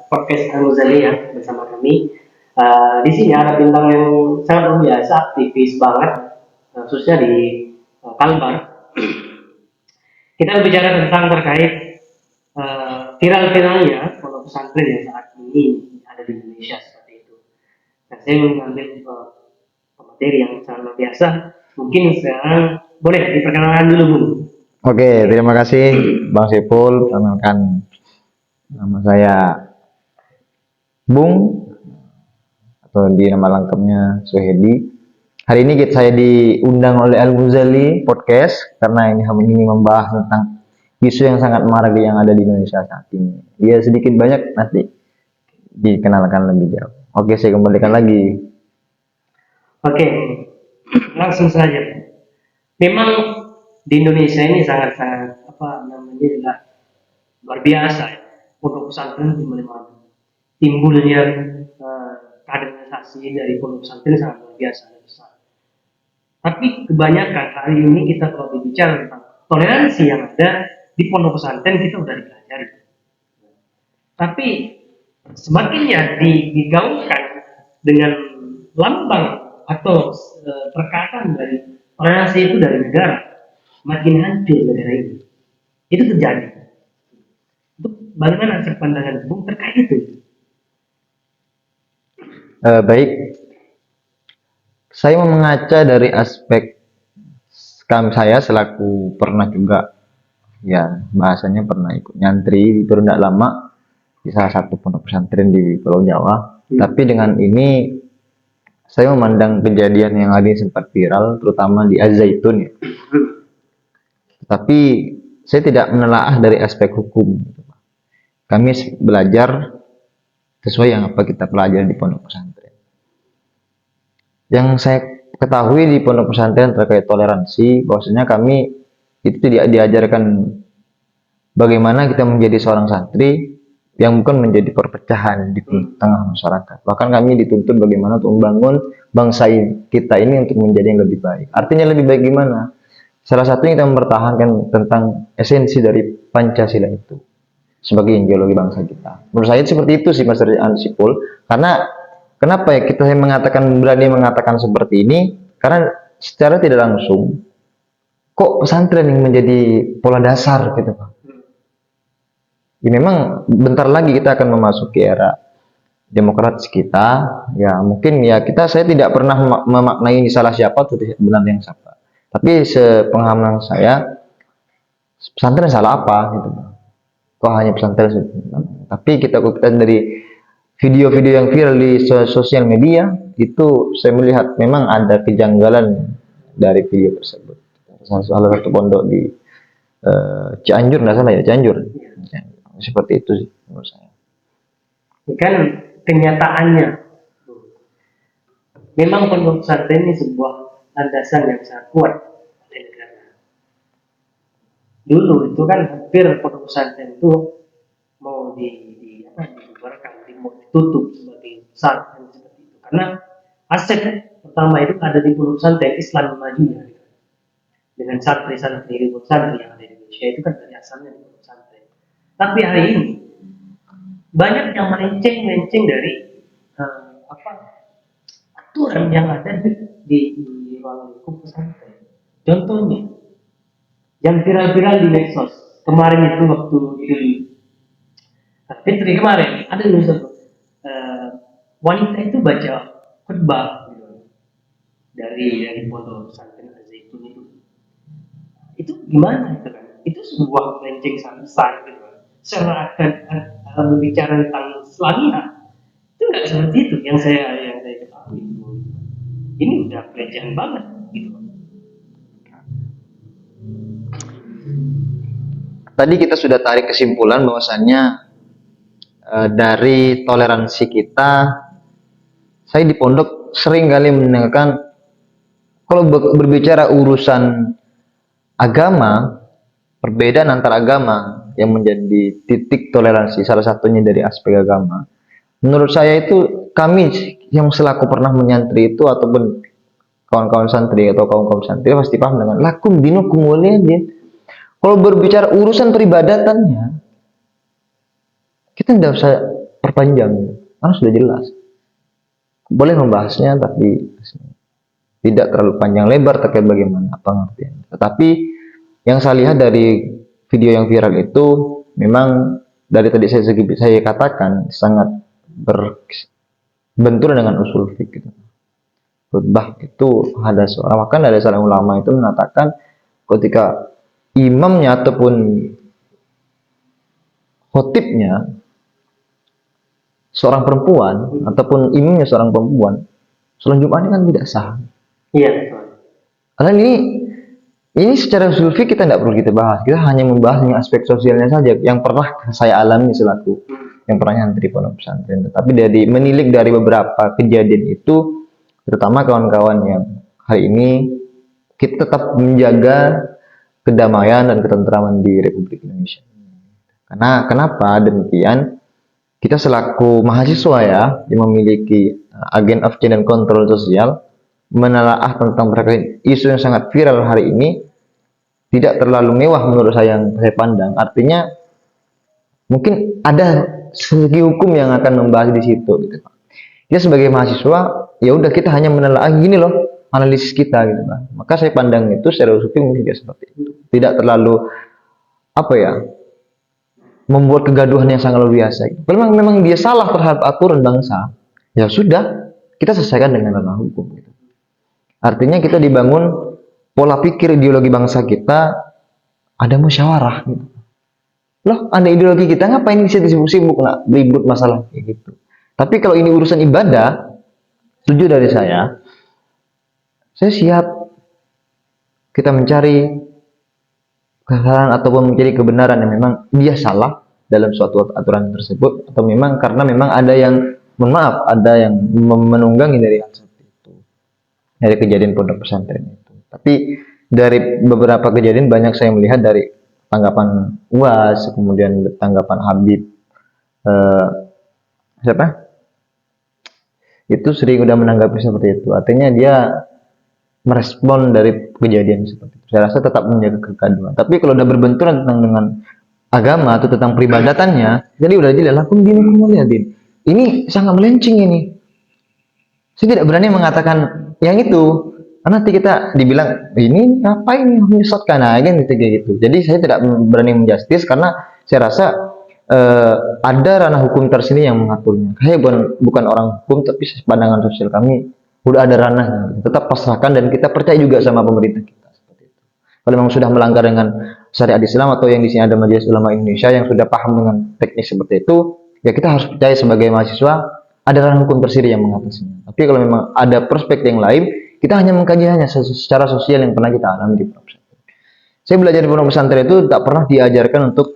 podcast Al-Muzali ya bersama kami. Di sini ada bintang yang sangat luar biasa, aktivis banget, khususnya di Kalbar. Kita bicara tentang terkait viral-viralnya pondok pesantren yang saat ini ada di Indonesia seperti itu. Nah, saya mengambil materi yang sangat luar biasa. Mungkin sekarang boleh diperkenalkan dulu, Bung. Oke, terima kasih Bang Sipul. Perkenalkan, nama saya Bung atau di nama lengkapnya Suhedi. Hari ini saya diundang oleh Al-Muzali Podcast karena ini membahas tentang isu yang sangat marak yang ada di Indonesia saat ini. Ya sedikit banyak nanti dikenalkan lebih jauh. Oke, saya kembalikan lagi. Oke, langsung saja. Memang di Indonesia ini sangat-sangat luar biasa ya. Pondok pesantren di mana-mana. Timbulnya kaderisasi dari pondok pesantren sangat luar biasa dan besar. Tapi kebanyakan hari ini kita kalau berbicara tentang toleransi yang ada di pondok pesantren kita sudah dipelajari. Tapi semakin ya digaungkan dengan lambang atau perkataan dari toleransi itu dari negara, makin hancur negara ini. Itu terjadi. Itu bagaimana pandangan Bung terkait itu? Baik, saya mau mengaca dari aspek saya selaku pernah juga, ya bahasanya pernah ikut nyantri di tidak lama di salah satu pondok pesantren di Pulau Jawa. Tapi dengan ini saya memandang kejadian yang ada sempat viral, terutama di Az-Zaitun ya. Tapi saya tidak menelaah dari aspek hukum. Kami belajar sesuai yang apa kita pelajari di pondok pesantren. Yang saya ketahui di pondok pesantren terkait toleransi, bahwasanya kami itu tidak diajarkan bagaimana kita menjadi seorang santri yang bukan menjadi perpecahan di tengah masyarakat. Bahkan kami dituntut bagaimana untuk membangun bangsa kita ini untuk menjadi yang lebih baik. Artinya lebih baik gimana? Salah satunya kita mempertahankan tentang esensi dari Pancasila itu sebagai ideologi bangsa kita. Menurut saya seperti itu sih Mas Ansipul. Karena kenapa ya kita berani mengatakan seperti ini? Karena secara tidak langsung kok pesantren yang menjadi pola dasar gitu Pak. Ya, memang bentar lagi kita akan memasuki era demokratis kita. Ya mungkin ya saya tidak pernah memaknai salah siapa atau benar yang siapa. Tapi sepengalaman saya pesantren salah apa gitu. Kok hanya pesantren? Tapi kita dari video-video yang viral di sosial media itu saya melihat memang ada kejanggalan dari video tersebut. Salah satu pondok di Cianjur, nggak salah ya, Cianjur. Seperti itu sih menurut saya. Kan kenyataannya memang pondok pesantren ini sebuah landasan yang sangat kuat oleh negara. Dulu itu kan hampir pondok pesantren itu mau dibubarkan, mau ditutup sebagai pesantren seperti itu. Karena aset pertama itu ada di pondok pesantren Islam majunya. Dengan santri-santri di pondok pesantren yang ada di Indonesia itu kan dari asalnya di pondok pesantren. Tapi hari ini banyak yang melenceng dari aturan yang ada di ruang lingkup pesantren. Contohnya, yang viral-viral di medsos kemarin itu waktu Fitri kemarin ada nulis wanita itu baca khutbah gitu, dari pondok pesantren Az-Zaitun itu gimana itu kan? Itu sebuah melenceng sangat besar gitu kan. Secara berbicara tentang Islamia itu nggak seperti itu yang saya ketahui. Ini udah pelecehan banget gitu. Tadi kita sudah tarik kesimpulan bahwasannya dari toleransi kita, saya di pondok sering kali mendengarkan kalau berbicara urusan agama, perbedaan antar agama yang menjadi titik toleransi, salah satunya dari aspek agama. Menurut saya itu kami yang selaku pernah menyantri itu ataupun kawan-kawan santri atau kaum-kaum santri pasti paham dengan lakum dinukum waliyadin. Kalau berbicara urusan peribadatannya, kita tidak usah perpanjang karena sudah jelas. Boleh membahasnya tapi tidak terlalu panjang lebar terkait bagaimana apa pengertian. Tetapi yang saya lihat dari video yang viral itu memang dari tadi saya katakan sangat berbenturan dengan usul fikih. Khutbah itu ada seorang, bahkan ada seorang ulama itu mengatakan ketika imamnya ataupun khotibnya seorang perempuan ataupun imamnya seorang perempuan, sholat Jumat ini kan tidak sah. Iya, betul. Karena ini secara usul fikih kita tidak perlu kita bahas, kita hanya membahas aspek sosialnya saja yang pernah saya alami selaku yang pernah nyantri pondok pesantren. Tapi dari menilik dari beberapa kejadian itu, terutama kawan-kawan yang hari ini kita tetap menjaga kedamaian dan ketentraman di Republik Indonesia. Karena kenapa demikian? Kita selaku mahasiswa ya yang memiliki agen of change dan kontrol sosial menelaah tentang berbagai isu yang sangat viral hari ini tidak terlalu mewah menurut saya yang saya pandang. Artinya mungkin ada segi hukum yang akan membahas di situ gitu Pak. Dia sebagai mahasiswa ya udah kita hanya menelaah gini loh analisis kita gitu Pak. Maka saya pandang itu secara usul mungkin tidak seperti itu. Tidak terlalu apa ya membuat kegaduhan yang sangat luar biasa. Gitu. Kalau memang dia salah terhadap aturan bangsa, ya sudah kita selesaikan dengan ranah hukum. Gitu. Artinya kita dibangun pola pikir ideologi bangsa kita ada musyawarah. Gitu. Loh, ada ideologi kita ngapain bisa sibuk-sibuk nak ribut masalah kayak gitu. Tapi kalau ini urusan ibadah, setuju dari saya siap kita mencari kesalahan ataupun mencari kebenaran yang memang dia salah dalam suatu aturan tersebut atau memang karena memang ada yang mohon maaf ada yang menunggangi dari hal seperti itu dari kejadian pondok pesantren itu. Tapi dari beberapa kejadian banyak saya melihat dari tanggapan UAS kemudian tanggapan Habib siapa itu sering udah menanggapi seperti itu. Artinya dia merespon dari kejadian seperti itu. Saya rasa tetap menjaga kegaduhan. Tapi kalau udah berbenturan tentang dengan agama atau tentang peribadatannya, jadi udah jelas aku begini lihatin. Ini sangat melenceng ini. Saya tidak berani mengatakan yang itu. Karena nanti kita dibilang ini ngapain menyesatkan aja gitu kayak gitu. Jadi saya tidak berani menjustis karena saya rasa ada ranah hukum tersendiri yang mengaturnya. Saya bukan orang hukum tapi pandangan sosial kami udah ada ranahnya. Tetap pasrahkan dan kita percaya juga sama pemerintah kita seperti itu. Kalau memang sudah melanggar dengan syariat Islam atau yang di sini ada Majelis Ulama Indonesia yang sudah paham dengan teknis seperti itu, ya kita harus percaya sebagai mahasiswa ada ranah hukum tersendiri yang mengatasinya. Tapi kalau memang ada perspektif yang lain, kita hanya mengkaji hanya secara sosial yang pernah kita alami di pondok pesantren. Saya belajar di pondok pesantren itu tak pernah diajarkan untuk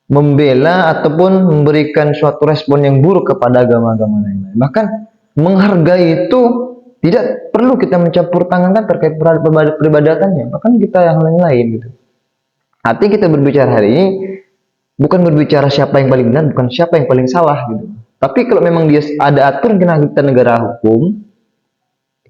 membela ataupun memberikan suatu respon yang buruk kepada agama-agama lain. Bahkan menghargai itu tidak perlu kita mencampur tangankan terkait peribadatannya. Bahkan kita yang lain gitu. Artinya kita berbicara hari ini bukan berbicara siapa yang paling benar, bukan siapa yang paling salah gitu. Tapi kalau memang dia ada aturan kita negara hukum,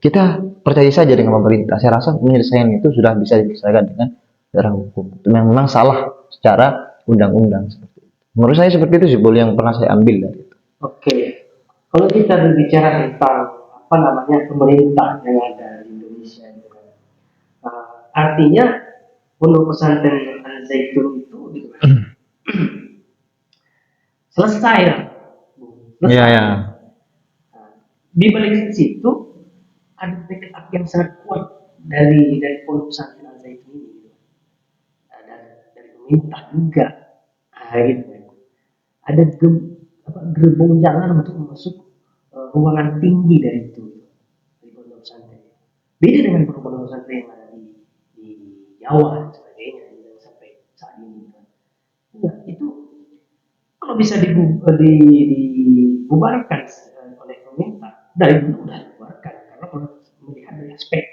kita percaya saja dengan pemerintah. Saya rasa penyelesaian itu sudah bisa diselesaikan dengan negara hukum. Itu memang salah secara undang-undang seperti itu. Menurut saya seperti itu sih yang pernah saya ambil dari itu. Oke, kalau kita berbicara tentang apa namanya pemerintah yang ada di Indonesia, artinya pondok pesantren Al Zaitun itu gitu, selesai lah. Iya ya. Di balik situ ada tekad yang sangat kuat dari pondok pesantren Al Zaitun ini, gitu. Dari pemerintah juga, gitu. Ada gerbong jalan untuk masuk ruangan tinggi dari itu dari pondok pesantren. Beda dengan pondok pesantren yang ada di Jawa dan sebagainya yang sampai saat ini. Ya, itu kalau bisa dibubarkan oleh pemerintah dari dulu sudah dibubarkan karena melihat dari aspek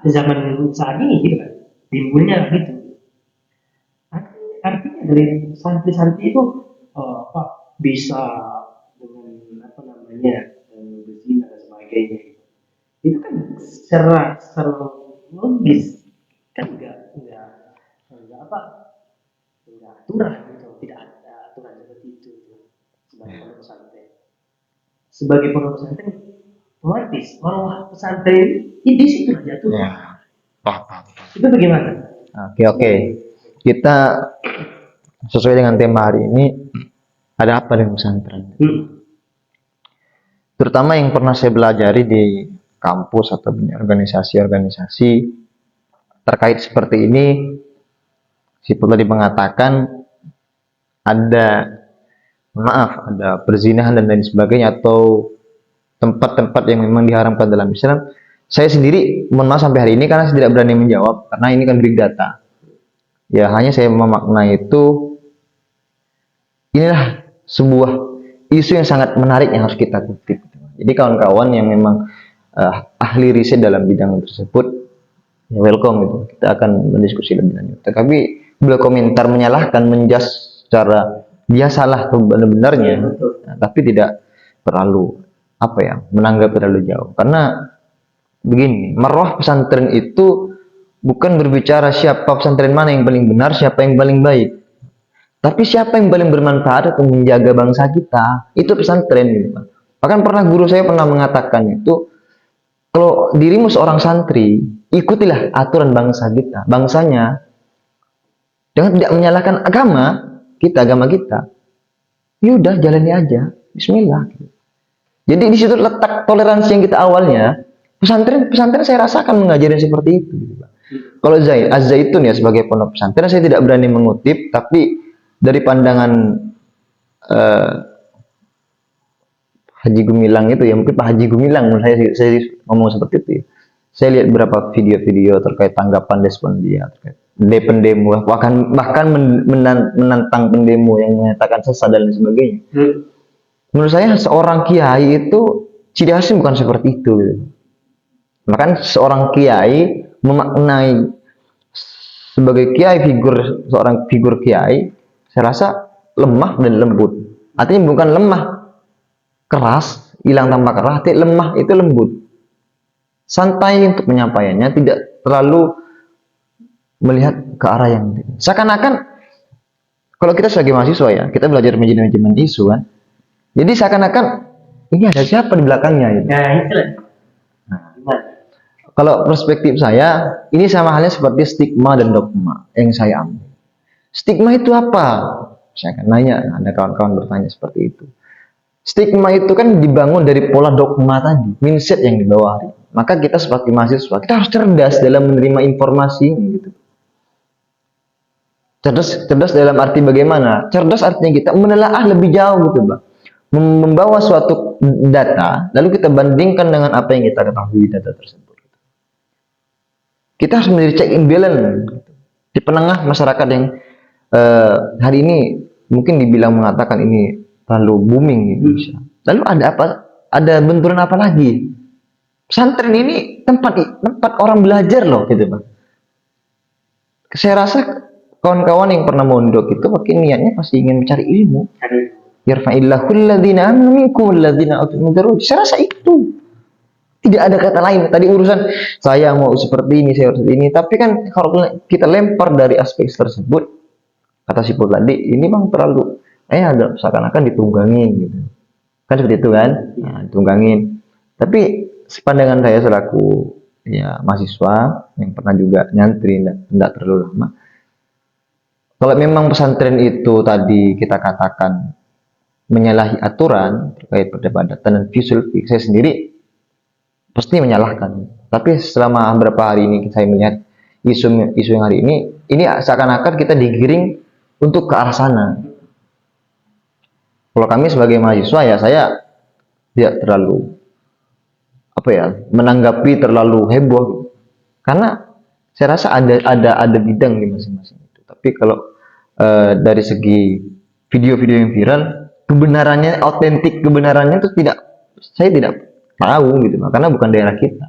zaman saat ini gitu kan timbulnya gitu. Artinya dari santri-santri itu bisa dengan apa namanya berzina dan sebagainya itu kan secara logis kan enggak aturan gitu, tidak ada sebagai pondok pesantren, otomatis marwah pesantren ini di situ jatuh. Ya. Paham. Itu bagaimana? Oke. Kita sesuai dengan tema hari ini, ada apa dengan pesantren? Terutama yang pernah saya pelajari di kampus atau organisasi-organisasi terkait seperti ini, si tadi mengatakan ada perzinahan dan lain sebagainya, atau tempat-tempat yang memang diharamkan dalam Islam. Saya sendiri, mohon maaf sampai hari ini karena saya tidak berani menjawab karena ini kan big data. Ya, hanya saya memaknai itu, inilah sebuah isu yang sangat menarik yang harus kita kutip. Jadi kawan-kawan yang memang ahli riset dalam bidang tersebut, ya welcome gitu. Kita akan berdiskusi lebih lanjut. Tetapi bila komentar menyalahkan, menjas secara dia salah benar-benarnya, tapi tidak terlalu menanggap terlalu jauh. Karena begini, marwah pesantren itu bukan berbicara siapa pesantren mana yang paling benar, siapa yang paling baik. Tapi siapa yang paling bermanfaat untuk menjaga bangsa kita, itu pesantren gitu. Bahkan pernah guru saya pernah mengatakan itu, kalau dirimu seorang santri, ikutilah aturan bangsa kita, bangsanya. Dengan tidak menyalahkan agama kita. Yaudah, jalani aja. Bismillah. Jadi di situ letak toleransi yang kita awalnya. Pesantren saya rasakan mengajarin seperti itu. Kalau Az-Zaitun ya sebagai pondok pesantren, saya tidak berani mengutip, tapi dari pandangan Haji Gumilang itu ya, mungkin Pak Haji Gumilang, saya ngomong seperti itu ya. Saya lihat beberapa video-video terkait tanggapan respon dia terkait pendemo, bahkan menantang pendemo yang menyatakan sesat dan lain sebagainya. Menurut saya seorang kiai itu ciri khasnya bukan seperti itu gitu. Bahkan seorang kiai memaknai sebagai kiai, seorang figur kiai, saya rasa lemah dan lembut. Artinya bukan lemah keras, hilang tanpa keras, tapi lemah itu lembut. Santai untuk penyampaiannya, tidak terlalu melihat ke arah yang seakan-akan, kalau kita sebagai mahasiswa ya, kita belajar manajemen isu kan. Jadi seakan-akan ini ada siapa di belakangnya gitu. Kalau perspektif saya, ini sama halnya seperti stigma dan dogma yang saya ambil. Stigma itu apa? Saya akan nanya, ada kawan-kawan bertanya seperti itu. Stigma itu kan dibangun dari pola dogma tadi, mindset yang dibawa hari. Maka kita sebagai mahasiswa, kita harus cerdas dalam menerima informasi gitu. Cerdas dalam arti bagaimana? Cerdas artinya kita menelaah lebih jauh gitu, Bang. Membawa suatu data, lalu kita bandingkan dengan apa yang kita ketahui data tersebut. Kita harus menjadi check and balance di penengah masyarakat yang hari ini mungkin dibilang mengatakan ini terlalu booming di Indonesia. Lalu ada apa? Ada benturan apa lagi? Pesantren ini tempat orang belajar loh, gitu Bang. Saya rasa kawan-kawan yang pernah mondok itu mungkin niatnya pasti ingin mencari ilmu. Yarfa'illahul ladzina amanu minkum walladzina utul ilma. Saya rasa itu. Tidak ada kata lain. Tadi urusan saya mau seperti ini, saya harus seperti ini. Tapi kan kalau kita lempar dari aspek tersebut, kata si Pul tadi, ini Bang terlalu ada seakan-akan ditunggangi gitu. Kan seperti itu kan? Nah, ditunggangin. Tapi sepandangan saya selaku ya mahasiswa yang pernah juga nyantri, tidak terlalu lama. Kalau memang pesantren itu tadi kita katakan menyalahi aturan terkait perdebatan dan visual, saya sendiri pasti menyalahkan. Tapi selama beberapa hari ini saya melihat isu yang hari ini seakan-akan kita digiring untuk ke arah sana. Kalau kami sebagai mahasiswa ya saya tidak terlalu menanggapi terlalu heboh, karena saya rasa ada bidang di masing-masing itu. Tapi kalau dari segi video-video yang viral, kebenarannya, autentik kebenarannya itu saya tidak tahu gitu, karena bukan daerah kita.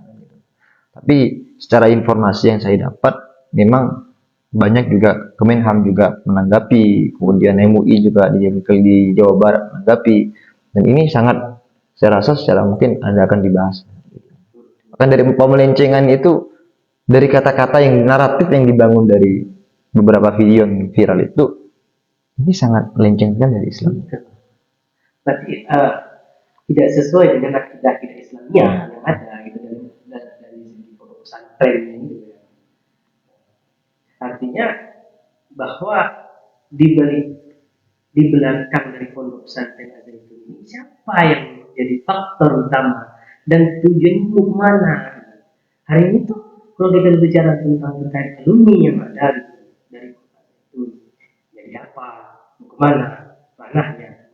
Tapi secara informasi yang saya dapat, memang banyak juga Kemenham juga menanggapi, kemudian MUI juga di Jawa Barat menanggapi, dan ini sangat saya rasa secara mungkin akan dibahas. Bahkan dari pemelencengan itu, dari kata-kata yang naratif yang dibangun dari beberapa video yang viral itu, ini sangat melencengkan dari Islam. Berarti tidak sesuai dengan akidah-akidah Islamiyah yang ada gitu dari segi pondok pesantren ini gitu ya. Artinya bahwa di balik di belakang dari pondok pesantren ada itu ini siapa yang menjadi faktor utama dan tujuannya mau kemana? Hari ini tuh kalau kita bicara tentang terkait alumni yang ada gitu, dari kota itu jadi apa, mau kemana, ranahnya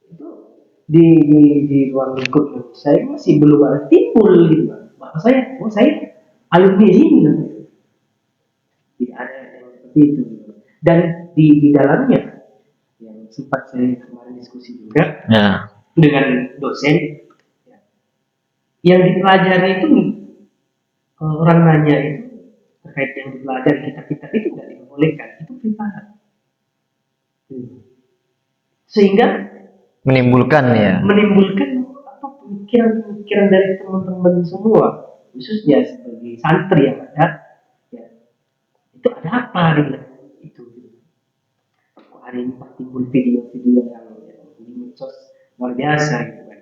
itu di ruang lingkup saya masih belum ada timbul gitu bahwa saya alumni ini nanti tidak ada yang seperti itu gitu. Dan di dalamnya yang sempat saya kemarin diskusi juga Ya. dengan dosen ya, yang dipelajari itu orang nanya itu terkait yang dipelajari kita itu nggak diperbolehkan, itu privat. Sehingga Menimbulkan ya. menimbulkan apa pemikiran-pemikiran dari teman-teman semua, khususnya sebagai santri yang ada, ya, itu ada apa dengan itu? Hari ini timbul video-video yang di medsos luar biasa gitu kan.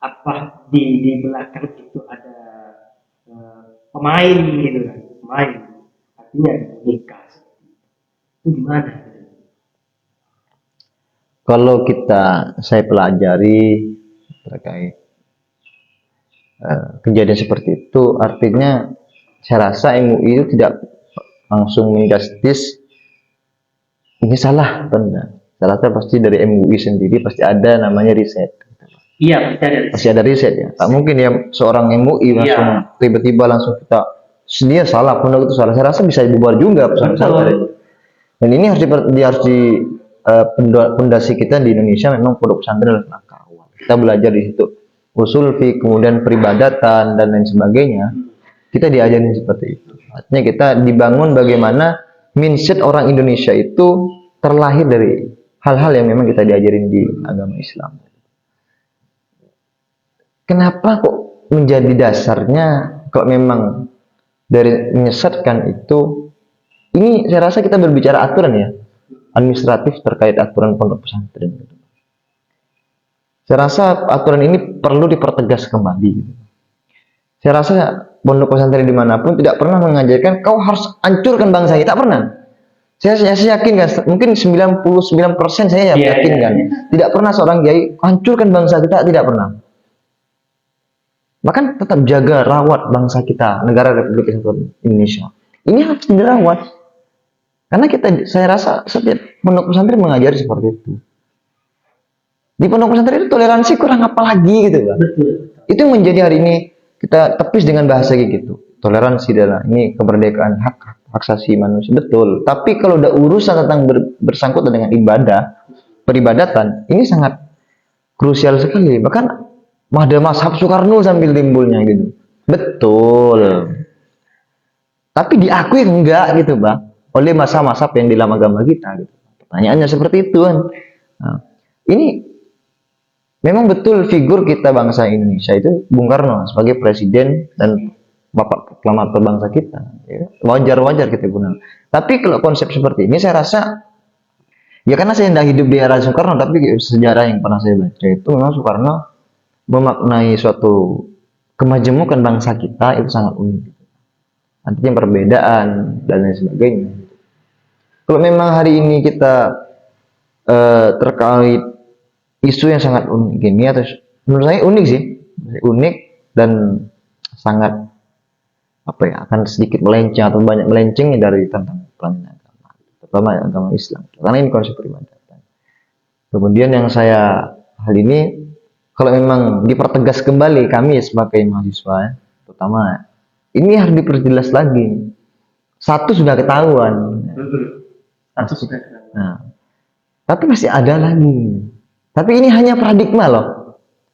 Apa di belakang itu ada pemain gitu kan, pemain artinya nikah itu gimana gitu. Kalau saya pelajari terkait kejadian seperti itu, artinya saya rasa MUI itu tidak langsung menjustis ini salah atau enggak. Saya rasa pasti dari MUI sendiri pasti ada namanya riset. Iya, Pasti ada riset ya. Tak mungkin ya seorang MUI langsung tiba-tiba langsung kita dia salah, pondok itu salah. Saya rasa bisa dibubar juga pesantren. Dan ini harus di pondasi kita di Indonesia memang pondok pesantren adalah langkah awal. Kita belajar di situ usul fi, kemudian peribadatan dan lain sebagainya. Kita diajarin seperti itu. Artinya kita dibangun bagaimana mindset orang Indonesia itu terlahir dari hal-hal yang memang kita diajarin di agama Islam. Kenapa kok menjadi dasarnya kok memang dari menyesatkan itu? Ini saya rasa kita berbicara aturan ya, administratif terkait aturan pondok pesantren. Saya rasa aturan ini perlu dipertegas kembali. Saya rasa pondok pesantren dimanapun tidak pernah mengajarkan kau harus hancurkan bangsa kita, tak pernah. Saya yakin kan, mungkin 99% saya yakin kan, tidak pernah seorang kiai hancurkan bangsa kita, tidak pernah. Bahkan tetap jaga, rawat bangsa kita, negara Republik Kesatuan Indonesia. Ini harus dirawat. Karena saya rasa setiap pondok pesantren mengajari seperti itu. Di pondok pesantren itu toleransi kurang apa lagi gitu, Pak. Betul. Itu yang menjadi hari ini kita tepis dengan bahasa kayak gitu. Toleransi adalah ini kemerdekaan hak asasi manusia, betul. Tapi kalau udah urusan tentang bersangkutan dengan ibadah, peribadatan, ini sangat krusial sekali. Bahkan ada mazhab Soekarno sambil timbulnya gitu. Betul. Tapi diakui enggak gitu, Bang, oleh mazhab-mazhab yang di dalam agama kita gitu. Pertanyaannya seperti itu kan. Nah, ini memang betul figur kita bangsa Indonesia itu Bung Karno sebagai presiden dan bapak proklamator bangsa kita. Ya, wajar-wajar kita gunakan. Tapi kalau konsep seperti ini saya rasa ya karena saya tidak hidup di era Soekarno, tapi sejarah yang pernah saya baca itu memang Soekarno memaknai suatu kemajemukan bangsa kita itu sangat unik. Artinya perbedaan dan lain sebagainya. Kalau memang hari ini kita terkait isu yang sangat unik ini, atau menurut saya unik sih, unik dan sangat apa ya, akan sedikit melenceng atau banyak melencengnya dari tentang pelajaran agama, terutama agama Islam. Karena ini konsep peribadatan. Kemudian yang saya hal ini kalau memang dipertegas kembali kami sebagai mahasiswa, terutama ini harus diperjelas lagi. Satu sudah ketahuan. Nah, tapi masih ada lagi. Tapi ini hanya paradigma loh.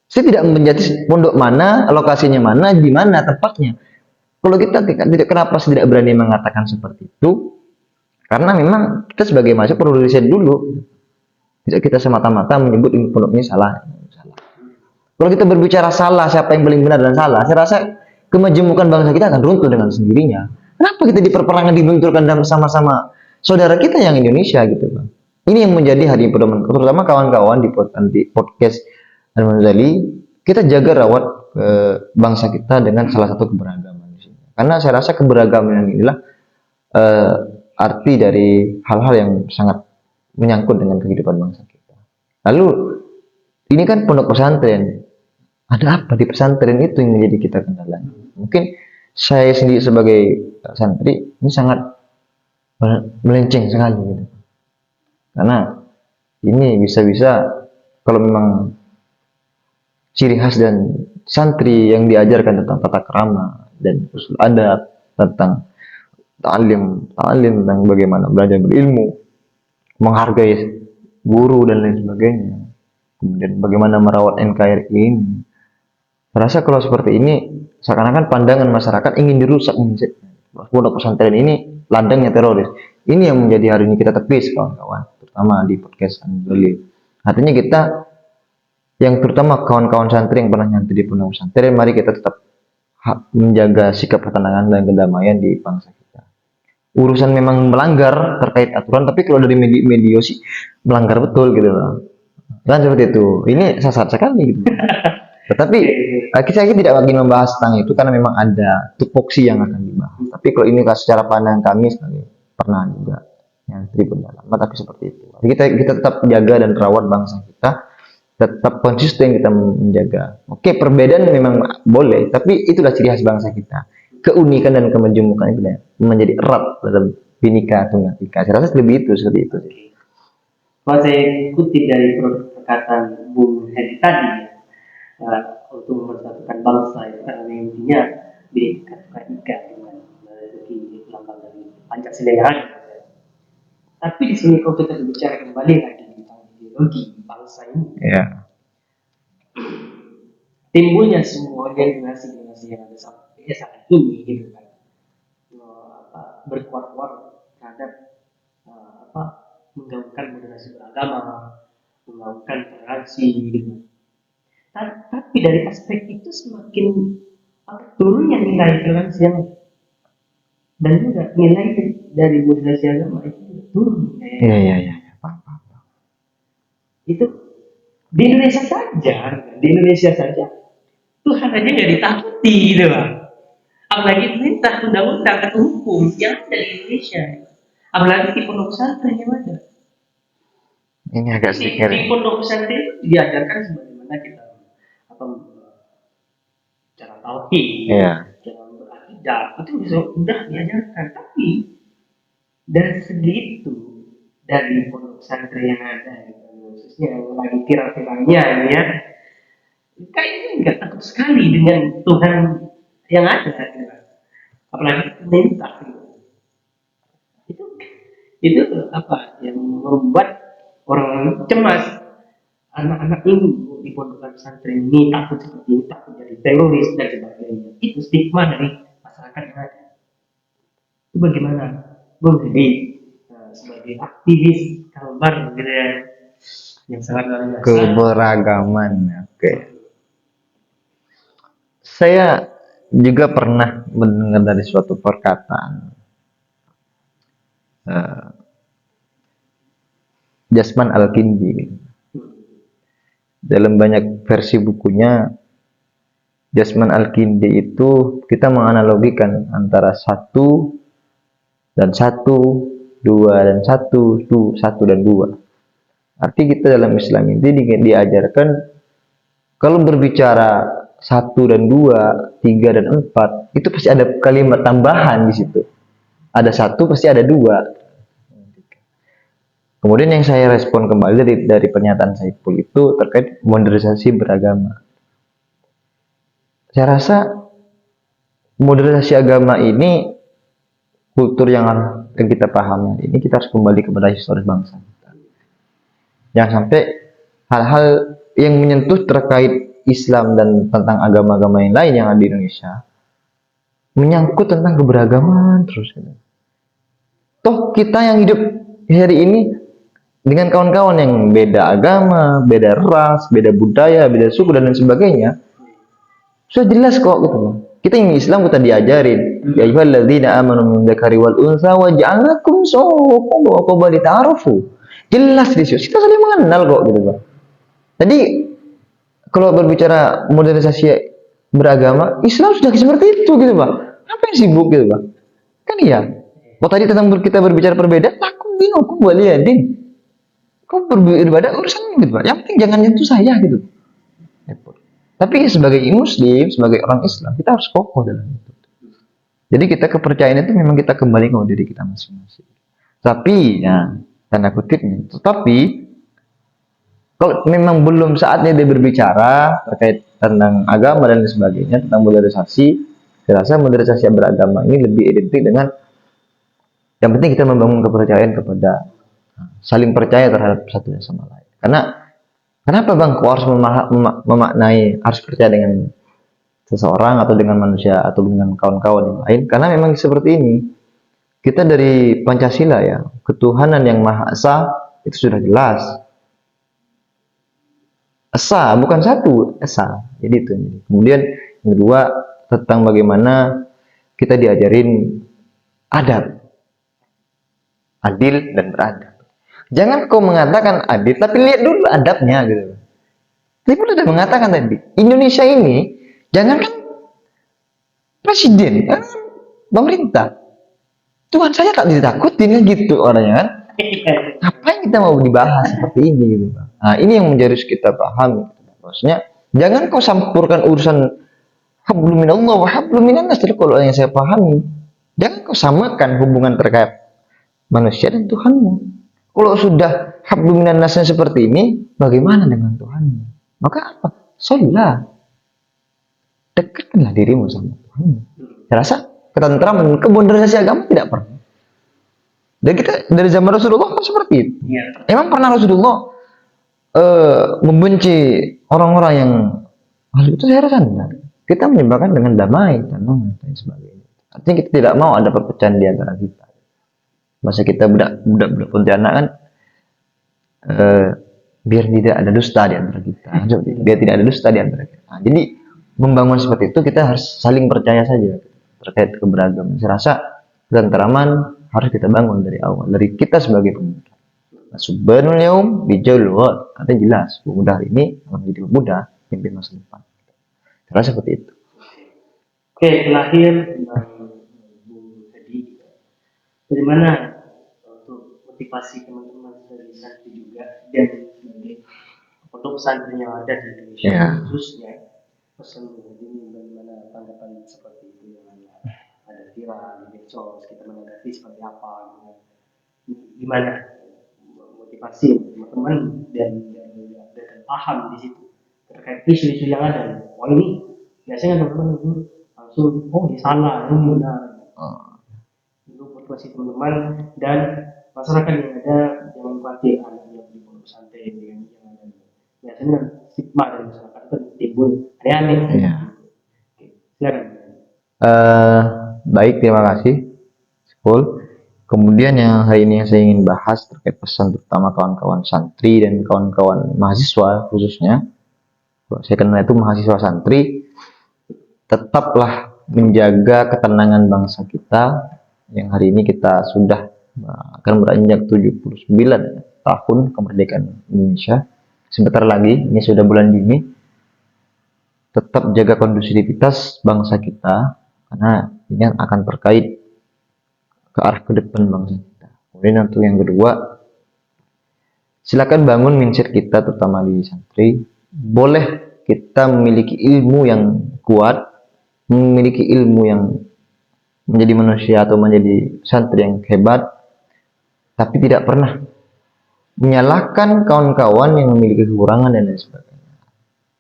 Saya tidak menjadi pondok mana, lokasinya mana, di mana tempatnya. Kalau kita tidak, kenapa saya tidak berani mengatakan seperti itu? Karena memang kita sebagai mahasiswa perlu riset dulu. Tidak kita semata-mata menyebut ini pondok ini salah. Kalau kita berbicara salah, siapa yang paling benar dan salah, saya rasa kemajemukan bangsa kita akan runtuh dengan sendirinya. Kenapa kita diperperangan, dibenturkan dan sama-sama saudara kita yang Indonesia gitu, Bang? Ini yang menjadi hari pedoman, terutama kawan-kawan di podcast Al-Manzali, kita jaga rawat bangsa kita dengan salah satu keberagaman di sini. Karena saya rasa keberagaman inilah eh, arti dari hal-hal yang sangat menyangkut dengan kehidupan bangsa kita. Lalu ini kan pondok pesantren, ada apa di pesantren itu yang menjadi kita kendalanya? Mungkin saya sendiri sebagai santri ini sangat melenceng sekali gitu. Karena ini bisa-bisa kalau memang ciri khas dan santri yang diajarkan tentang tata krama dan usul adab, tentang ta'lim tentang bagaimana belajar berilmu, menghargai guru dan lain sebagainya. Kemudian bagaimana merawat NKRI ini. Rasa kalau seperti ini seakan-akan pandangan masyarakat ingin dirusak mindset. Pondok pesantren ini ladangnya teroris. Ini yang menjadi hari ini kita tepis kawan-kawan, terutama di podcast Anjali. Artinya kita yang terutama kawan-kawan santri yang pernah nyantri di pondok pesantren, mari kita tetap menjaga sikap ketenangan dan kedamaian di bangsa kita. Urusan memang melanggar terkait aturan, tapi kalau dari media sih melanggar betul gitu loh. Kan seperti itu. Ini sasar sekali gitu. Tetapi saya tidak ingin membahas tentang itu karena memang ada tupoksi yang akan dibahas. Tapi kalau ini secara pandang kami sebagai pernah juga yang berdalam, tapi seperti itu. Kita tetap jaga dan rawat bangsa kita, tetap konsisten kita menjaga. Oke, perbedaan memang boleh, tapi itulah ciri khas bangsa kita. Keunikan dan kemajemukan itu menjadi erat dalam Bhinneka Tunggal Ika. Saya rasa lebih itu seperti itu. Kalau saya kutip dari perkataan Bung Hedi tadi, untuk mempersatukan bangsa itu karena intinya Bhinneka Tunggal Ika dengan lambang dari Pancasila yang ada. Tapi di sini kalau kita berbicara kembali lagi tentang ideologi bangsa ini, timbulnya semua generasi yang ada sampai saat ini gitu kan, berkuat-kuat terhadap menggaungkan moderasi beragama, menggaungkan toleransi gitu. Tapi dari aspek itu semakin turunnya nilai toleransi yang dan juga nilai dari moderasi agama itu turun. Iya. Itu di Indonesia saja Tuhan aja nggak ditakuti gitu Pak. Apalagi perintah undang-undang atau hukum yang ada di Indonesia, apalagi di pondok pesantren yang ada. Ini agak sedikit. Di pondok pesantren itu diajarkan sebagaimana kita cara tauhid, cara berakidah itu sudah diajarkan. Tapi dari segitu dari pondok pesantren yang ada, khususnya yang lagi viral-viralnya ini ya, kayaknya nggak takut sekali dengan Tuhan yang ada, apalagi perintah itu apa yang membuat orang cemas. Anak-anak ini di pondok pesantren ini takut seperti ini, takut jadi teroris dan sebagainya. Itu stigma dari masyarakat yang ada. Itu bagaimana Bung Hedi sebagai aktivis Kalbar gitu ya, yang sangat luar biasa. Keberagaman, oke. Saya juga pernah mendengar dari suatu perkataan Jasman Al-Kindi. Dalam banyak versi bukunya, Jasman Al-Kindi itu kita menganalogikan antara satu dan satu, dua dan satu dan dua. Arti kita dalam Islam ini diajarkan kalau berbicara satu dan dua, tiga dan empat, itu pasti ada kalimat tambahan di situ. Ada satu pasti ada dua. Kemudian yang saya respon kembali dari pernyataan Saiful itu terkait modernisasi beragama. Saya rasa modernisasi agama ini, kultur yang kita pahami ini, kita harus kembali kepada historis bangsa kita. Jangan sampai hal-hal yang menyentuh terkait Islam dan tentang agama-agama yang lain yang ada di Indonesia menyangkut tentang keberagaman terus. Toh kita yang hidup hari ini dengan kawan-kawan yang beda agama, beda ras, beda budaya, beda suku dan lain sebagainya, sudah jelas kok gitu loh. Kita yang Islam kita diajarin, ya ayyuhalladzina amanu min dzakari wal unsa wa ja'alnakum shu'uban wa qabaila ta'arufu. Jelas diskusi, kita saling mengenal kok gitu Pak. Jadi kalau berbicara modernisasi beragama, Islam sudah seperti itu gitu Pak. Apa yang sibuk gitu Pak? Kan iya. Kalau tadi tentang kita berbicara perbedaan, lakum dinukum waliyadin. Kau beribadah urusan gitu Pak. Yang penting jangan nyentuh saya gitu. Tapi sebagai Muslim, sebagai orang Islam, kita harus kokoh dalam itu. Jadi kita kepercayaan itu memang kita kembali ke diri kita masing-masing. Tapi ya tanda kutipnya. Tetapi kalau memang belum saatnya dia berbicara terkait tentang agama dan sebagainya, tentang modernisasi, saya rasa modernisasi beragama ini lebih identik dengan yang penting kita membangun kepercayaan kepada saling percaya terhadap satu sama lain. Karena kenapa Bang kok harus memaknai harus percaya dengan seseorang atau dengan manusia atau dengan kawan-kawan yang lain? Karena memang seperti ini. Kita dari Pancasila ya, ketuhanan yang Maha Esa itu sudah jelas. Esa, bukan satu, Esa. Jadi itu. Kemudian yang kedua tentang bagaimana kita diajarin adab. Adil dan beradab. Jangan kau mengatakan adil, tapi lihat dulu adabnya gitu. Tapi udah mengatakan tadi, Indonesia ini jangankan presiden, pemerintah. Tuhan saya tak ditakutin kan gitu orangnya kan. Ngapain kita mau dibahas seperti ini gitu. Nah, ini yang menjadi kita paham. Maksudnya jangan kau campurkan urusan hablum minallah wa hablum minannas. Kalau yang saya pahami, jangan kau samakan hubungan terkait manusia dan Tuhanmu. Kalau sudah hablum minannasnya seperti ini, bagaimana dengan Tuhanmu? Maka apa? Sholatlah. Dekatkanlah dirimu sama Tuhanmu. Saya rasa ketentraman, kemodernisasi agama tidak pernah. Dan kita dari zaman Rasulullah kan seperti itu. Ya. Emang pernah Rasulullah membenci orang-orang yang hal itu? Saya rasa benar. Kita menyebabkan dengan damai, tenang dan sebagainya. Artinya kita tidak mau ada perpecahan di antara kita. Masa kita budak Pontianak kan biar tidak ada dusta di antara kita. Biar tidak ada dusta di antara kita. Nah, jadi membangun seperti itu kita harus saling percaya saja terkait keberagaman. Saya rasa ketentraman harus kita bangun dari awal, dari kita sebagai pemuda. Subhanul yaum bijul ghad. Artinya jelas, pemuda hari ini akan menjadi pemuda pimpin masa depan. Saya rasa seperti itu. Oke, terakhir Bu Hedi, bagaimana untuk motivasi teman-teman dari santri juga dan sebagai pondok pesantren yang ada di Indonesia khususnya, pesan Bu Hedi bagaimana tanggapan seperti itu yang ada viral di medsos, kita menghadapi seperti apa, gimana motivasi teman-teman dan paham di situ terkait isu-isu yang ada. Wah ini biasanya teman-teman langsung ini salah, ini benar. Untuk motivasi teman-teman dan masyarakat yang ada jangan khawatir anaknya di pondok pesantren dengan yang ada. Biasanya stigma dari masyarakat itu timbul aneh-aneh. Ya. Oke, silakan. Baik, terima kasih. Cool. Kemudian yang hari ini saya ingin bahas terkait pesan terutama kawan-kawan santri dan kawan-kawan mahasiswa khususnya. Saya kenal itu mahasiswa santri, tetaplah menjaga ketenangan bangsa kita yang hari ini kita sudah akan beranjak 79 tahun kemerdekaan Indonesia. Sebentar lagi, ini sudah bulan Juni. Tetap jaga kondusivitas bangsa kita karena ini akan terkait ke arah ke depan bangsa kita. Kemudian untuk yang kedua, silakan bangun mindset kita terutama di santri. Boleh kita memiliki ilmu yang kuat, memiliki ilmu yang menjadi manusia atau menjadi santri yang hebat, tapi tidak pernah menyalahkan kawan-kawan yang memiliki kekurangan dan lain sebagainya.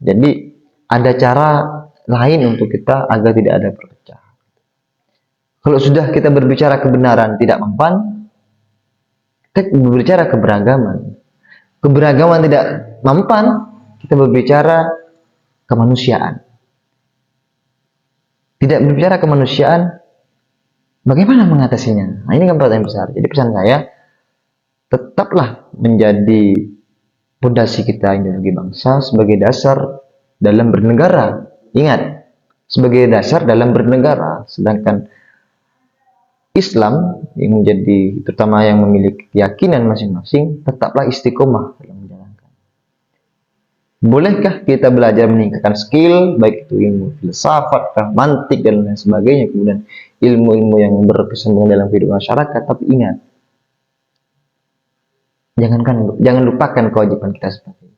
Jadi ada cara lain untuk kita agar tidak ada perpecahan. Kalau sudah kita berbicara kebenaran tidak mempan, kita berbicara keberagaman. Keberagaman tidak mempan, kita berbicara kemanusiaan. Tidak berbicara kemanusiaan, bagaimana mengatasinya? Nah, ini kan pertanyaan besar. Jadi pesan saya, tetaplah menjadi fondasi kita ideologi bangsa sebagai dasar dalam bernegara. Ingat, sebagai dasar dalam bernegara. Sedangkan Islam yang menjadi terutama yang memiliki keyakinan masing-masing tetaplah istiqomah dalam menjalankan. Bolehkah kita belajar meningkatkan skill baik itu ilmu filsafat, mantik dan lain sebagainya, kemudian ilmu-ilmu yang berkesinambungan dalam kehidupan masyarakat, tapi ingat jangan lupakan kewajiban kita sebagai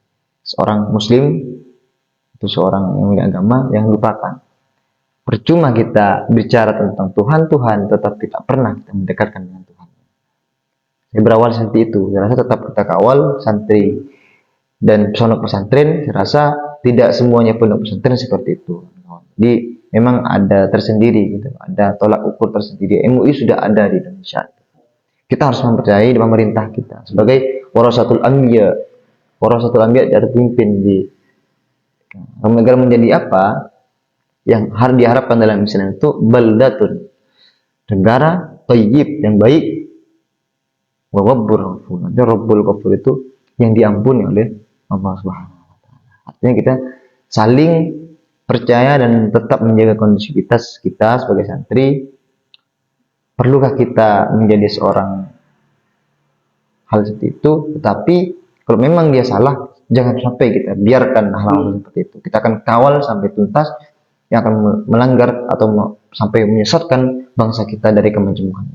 seorang muslim atau seorang yang punya agama, jangan lupakan. Percuma kita bicara tentang Tuhan, tetapi tak pernah kita mendekatkan dengan Tuhan. Saya berawal seperti itu. Saya rasa tetap kita kawal santri dan pondok pesantren. Saya rasa tidak semuanya pondok pesantren seperti itu. Jadi memang ada tersendiri, gitu. Ada tolak ukur tersendiri. MUI sudah ada di Indonesia. Kita harus mempercayai pemerintah kita sebagai warasatul anbiya. Warasatul anbiya ada pimpin di negara menjadi apa? Yang harus diharapkan dalam Islam itu baldatun, negara thayyib yang baik, wa rabbul ghafur. Rabbul ghafur itu yang diampuni oleh Allah Subhanahu wa taala. Artinya kita saling percaya dan tetap menjaga kondusivitas kita sebagai santri. Perlukah kita menjadi seorang hal seperti itu? Tetapi kalau memang dia salah, jangan sampai kita biarkan hal-hal seperti itu. Kita akan kawal sampai tuntas yang akan melanggar atau sampai menyesatkan bangsa kita dari kemajemukan.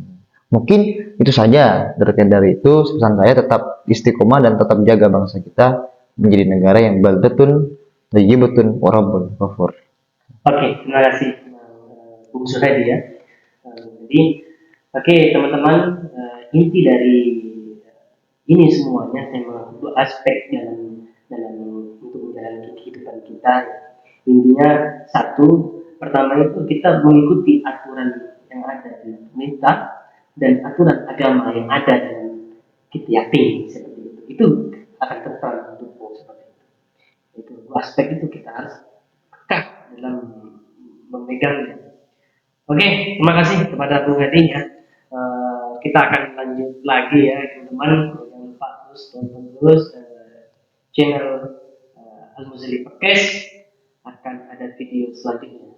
Mungkin itu saja terkait dari itu. Pesan saya tetap istiqomah dan tetap jaga bangsa kita menjadi negara yang baldatun thayyibatun wa rabbul ghafur. Oke, terima kasih Bung Suhadi ya. Jadi, oke teman-teman, inti dari ini semuanya saya mengambil dua aspek dalam untuk menjalani kehidupan kita. Intinya satu, pertama itu kita mengikuti aturan yang ada di pemerintah dan aturan agama yang ada dalam kita yakini seperti itu. Itu akan terang untuk seperti itu. Itu dua aspek itu kita harus peka dalam memegangnya. Oke, terima kasih kepada Bung Hadi ya. Kita akan lanjut lagi ya teman-teman. Jangan lupa terus tonton terus channel Al Muzali Podcast, akan ada video selanjutnya.